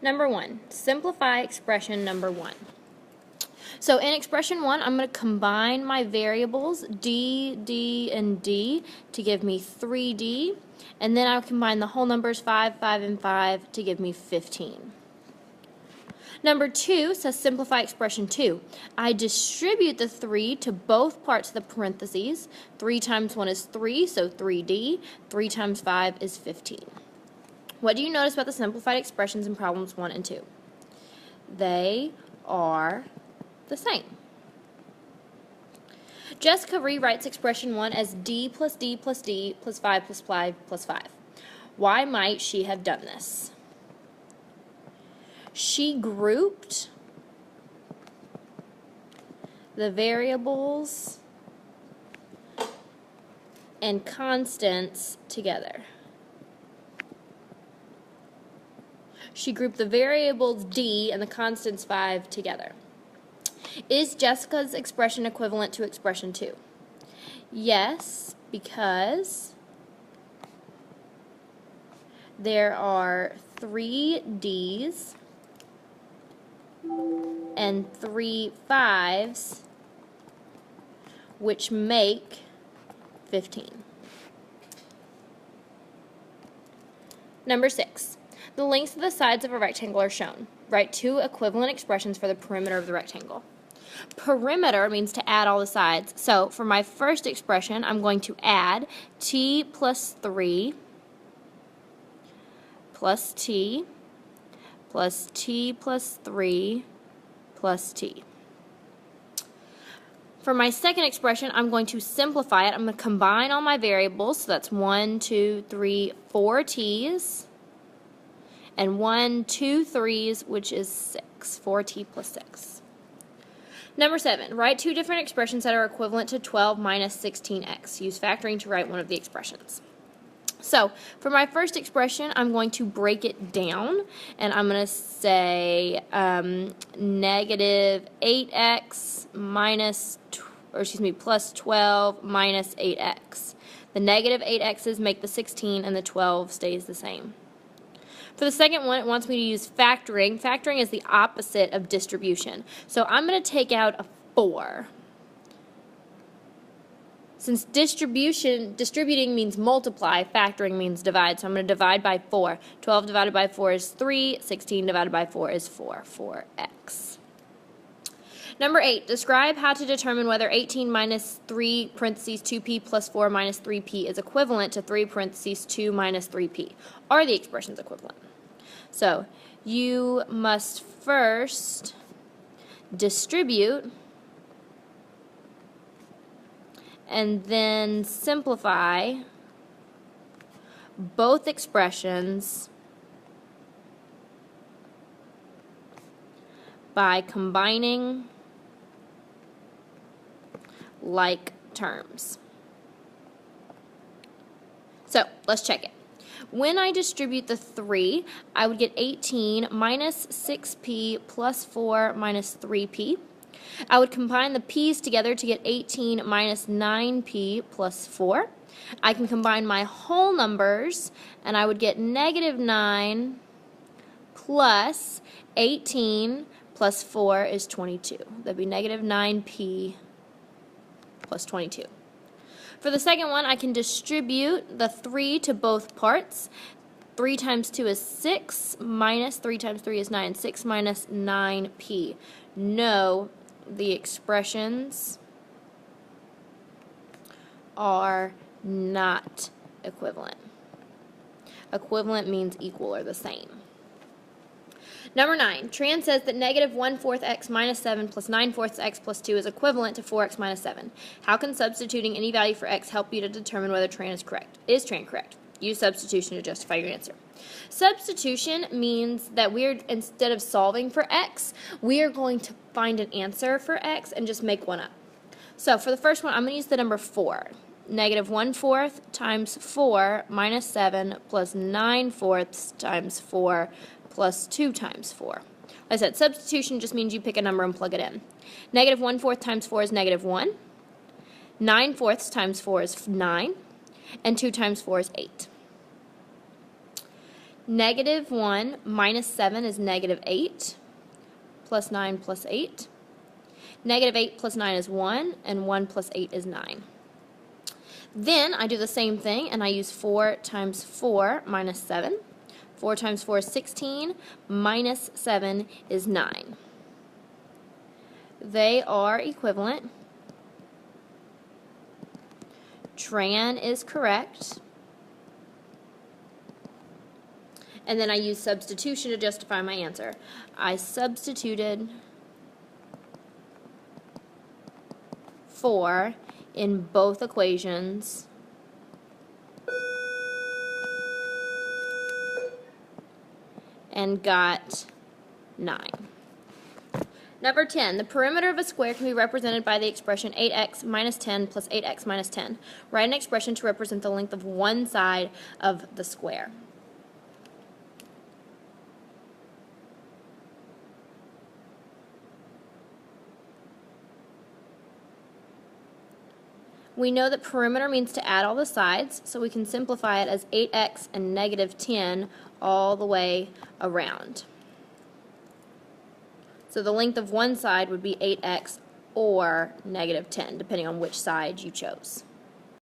Number 1, simplify expression number 1. So in expression 1, I'm going to combine my variables d, d, and d to give me 3d, and then I'll combine the whole numbers 5, 5, and 5 to give me 15. Number 2 says simplify expression 2. I distribute the 3 to both parts of the parentheses. 3 times 1 is 3, so 3d. 3 times 5 is 15. What do you notice about the simplified expressions in problems 1 and 2? They are the same. Jessica rewrites expression 1 as d plus d plus d plus 5 plus 5 plus 5. Why might she have done this? She grouped the variables and constants together. She grouped the variables d and the constants 5 together. Is Jessica's expression equivalent to expression 2? Yes, because there are 3 d's and 3 5's, which make 15. Number 6. The lengths of the sides of a rectangle are shown. Write 2 equivalent expressions for the perimeter of the rectangle. Perimeter means to add all the sides. So for my first expression, I'm going to add t plus 3 plus t plus t plus 3 plus t. For my second expression, I'm going to simplify it. I'm going to combine all my variables. So that's 1, 2, 3, 4 t's. And 1, 2, 3's, which is 6. 4t plus 6. Number 7, write 2 different expressions that are equivalent to 12 minus 16x. Use factoring to write one of the expressions. So, for my first expression, I'm going to break it down, and I'm going to say negative 8x plus 12 minus 8x. The negative 8x's make the 16, and the 12 stays the same. For the second one, it wants me to use factoring. Factoring is the opposite of distribution. So I'm going to take out a 4. Since distributing means multiply, factoring means divide. So I'm going to divide by 4. 12 divided by 4 is 3. 16 divided by 4 is 4. 4x. Number 8, describe how to determine whether 18 minus 3 parentheses 2p plus 4 minus 3p is equivalent to 3 parentheses 2 minus 3p. Are the expressions equivalent? So you must first distribute and then simplify both expressions by combining like terms. So let's check it. When I distribute the 3, I would get 18 minus 6p plus 4 minus 3p. I would combine the p's together to get 18 minus 9p plus 4. I can combine my whole numbers, and I would get negative 9 plus 18 plus 4 is 22. That would be negative 9p plus 22. For the second one, I can distribute the 3 to both parts. 3 times 2 is 6, minus 3 times 3 is 9. 6 minus 9p. No, the expressions are not equivalent. Equivalent means equal or the same. Number 9, Tran says that negative 1/4 x minus 7 plus 9/4 x plus 2 is equivalent to 4x minus 7. How can substituting any value for x help you to determine whether Tran is correct? Is Tran correct? Use substitution to justify your answer. Substitution means that instead of solving for x, we are going to find an answer for x and just make one up. So for the first one, I'm going to use the number 4. Negative 1/4 times 4 minus 7 plus 9/4 times 4 plus 2 times 4. Like I said, substitution just means you pick a number and plug it in. Negative 1/4 times 4 is negative 1. 9/4 times 4 is 9. And 2 times 4 is 8. Negative 1 minus 7 is negative 8, plus 9 plus 8. Negative 8 plus 9 is 1, and 1 plus 8 is 9. Then I do the same thing, and I use 4 times 4 minus 7. 4 times 4 is 16, minus 7 is 9. They are equivalent. Tran is correct. And then I use substitution to justify my answer. I substituted 4 in both equations. And got 9. Number 10, the perimeter of a square can be represented by the expression 8x minus 10 plus 8x minus 10. Write an expression to represent the length of one side of the square. We know that perimeter means to add all the sides, so we can simplify it as 8x and negative 10 all the way around. So the length of one side would be 8x or negative 10, depending on which side you chose.